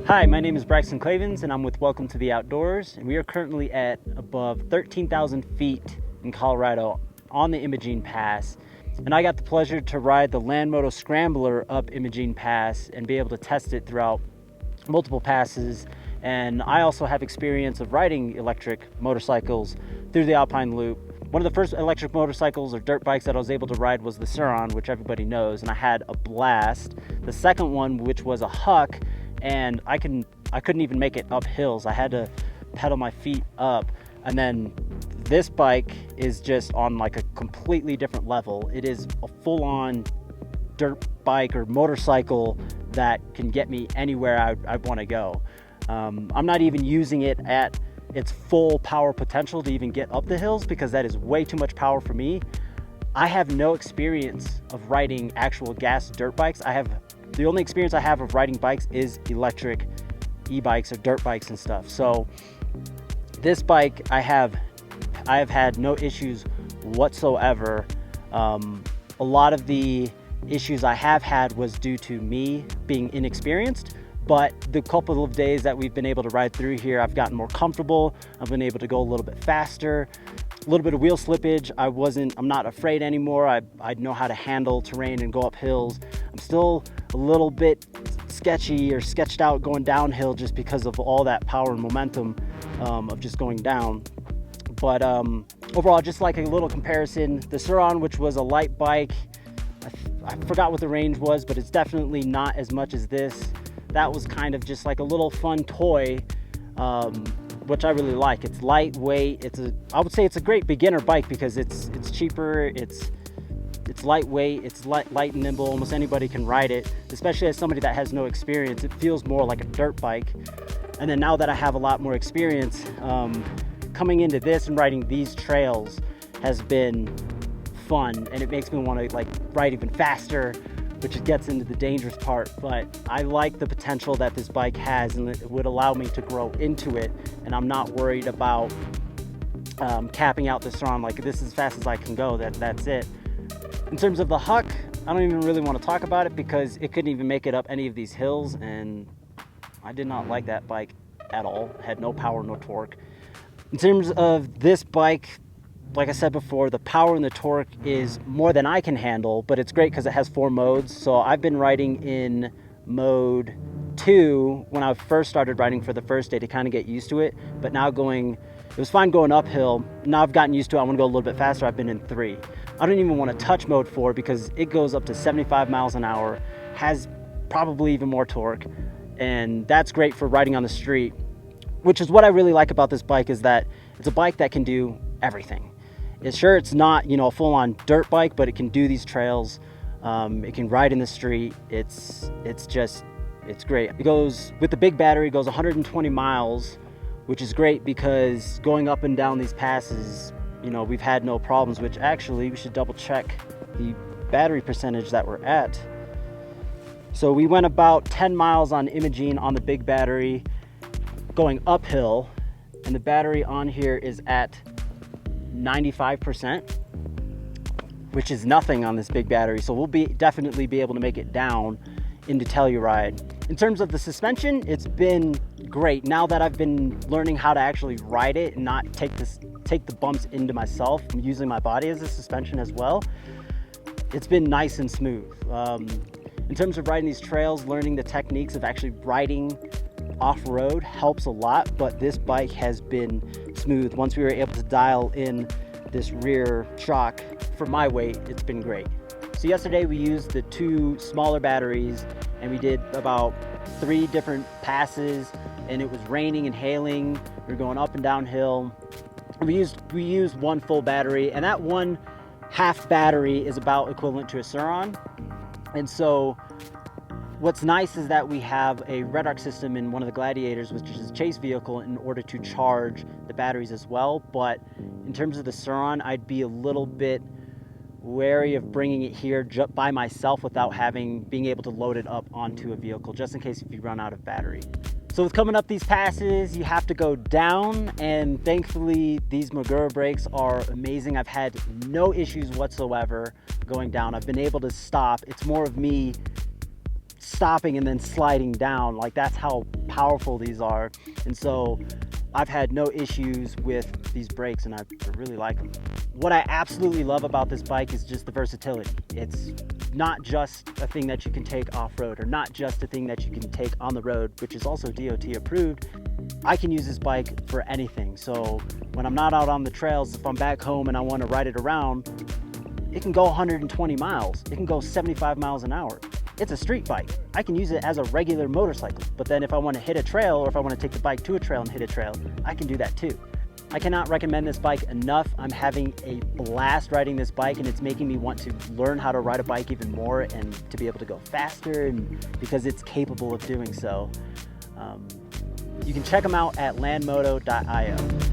Hi, my name is Braxton and I'm with Welcome to the Outdoors, and we are currently at above 13,000 feet in Colorado on the Imogene Pass. And I got the pleasure to ride the Moto Scrambler up Imogene Pass and be able to test it throughout multiple passes. And I also have experience of riding electric motorcycles through the Alpine loop. One of the first electric motorcycles or dirt bikes that I was able to ride was the Sur, which everybody knows, and I had a blast. The second one, which was a Huck, and I couldn't even make it up hills. I had to pedal my feet up. And then this bike is just on like a completely different level. It is a full-on dirt bike or motorcycle that can get me anywhere I want to go. I'm not even using it at its full power potential to even get up the hills because that is way too much power for me. I have no experience of riding actual gas dirt bikes. The only experience I have of riding bikes is electric e-bikes or dirt bikes and stuff. So this bike, I have had no issues whatsoever. A lot of the issues I have had was due to me being inexperienced, but the couple of days that we've been able to ride through here, I've gotten more comfortable. I've been able to go a little bit faster. A little bit of wheel slippage. I'm not afraid anymore. I know how to handle terrain and go up hills. I'm still a little bit sketchy or sketched out going downhill just because of all that power and momentum of just going down. But overall, just like a little comparison, the Sur, which was a light bike, I forgot what the range was, but it's definitely not as much as this. That was kind of just like a little fun toy, which I really like. It's lightweight. I would say it's a great beginner bike because it's cheaper. It's lightweight. It's light and nimble. Almost anybody can ride it, especially as somebody that has no experience. It feels more like a dirt bike. And then now that I have a lot more experience, coming into this and riding these trails has been fun, and it makes me want to like ride even faster, which gets into the dangerous part. But I like the potential that this bike has, and it would allow me to grow into it, and I'm not worried about capping out the Sur. Like, this is as fast as I can go. That's it. In terms of the Huck, I don't even really want to talk about it because it couldn't even make it up any of these hills, and I did not like that bike at all. It had no power, no torque. In terms of this bike, like I said before, the power and the torque is more than I can handle, but it's great because it has 4 modes. So I've been riding in mode 2 when I first started riding for the first day to kind of get used to it. But now it was fine going uphill. Now I've gotten used to it. I want to go a little bit faster. I've been in 3. I don't even want to touch mode 4 because it goes up to 75 miles an hour, has probably even more torque. And that's great for riding on the street, which is what I really like about this bike, is that it's a bike that can do everything. It's not, a full-on dirt bike, but it can do these trails. It can ride in the street. It's great. It goes, with the big battery, it goes 120 miles, which is great because going up and down these passes, we've had no problems, which actually we should double check the battery percentage that we're at. So we went about 10 miles on Imogene on the big battery going uphill, and the battery on here is at 95%, which is nothing on this big battery. So we'll definitely be able to make it down into Telluride. In terms of the suspension, it's been great. Now that I've been learning how to actually ride it and not take the bumps into myself, I'm using my body as a suspension as well. It's been nice and smooth. In terms of riding these trails, learning the techniques of actually riding off-road helps a lot, but this bike has been smooth. Once we were able to dial in this rear shock for my weight, it's been great. So yesterday we used the 2 smaller batteries and we did about 3 different passes, and it was raining and hailing. We were going up and downhill. We used 1 full battery, and that 1 half battery is about equivalent to a Sur. And so what's nice is that we have a red arc system in one of the Gladiators, which is a chase vehicle, in order to charge the batteries as well. But in terms of the Sur, I'd be a little bit wary of bringing it here by myself without being able to load it up onto a vehicle, just in case if you run out of battery. So with coming up these passes, you have to go down, and thankfully these Magura brakes are amazing. I've had no issues whatsoever going down. I've been able to stop. It's more of me stopping and then sliding down. Like, that's how powerful these are. And so I've had no issues with these brakes, and I really like them. What I absolutely love about this bike is just the versatility. It's not just a thing that you can take off-road, or not just a thing that you can take on the road, which is also DOT approved. I can use this bike for anything. So when I'm not out on the trails, if I'm back home and I want to ride it around, it can go 120 miles. It can go 75 miles an hour. It's a street bike. I can use it as a regular motorcycle. But then if I want to hit a trail, or if I want to take the bike to a trail and hit a trail, I can do that too. I cannot recommend this bike enough. I'm having a blast riding this bike, and it's making me want to learn how to ride a bike even more and to be able to go faster, and because it's capable of doing so. You can check them out at landmoto.io.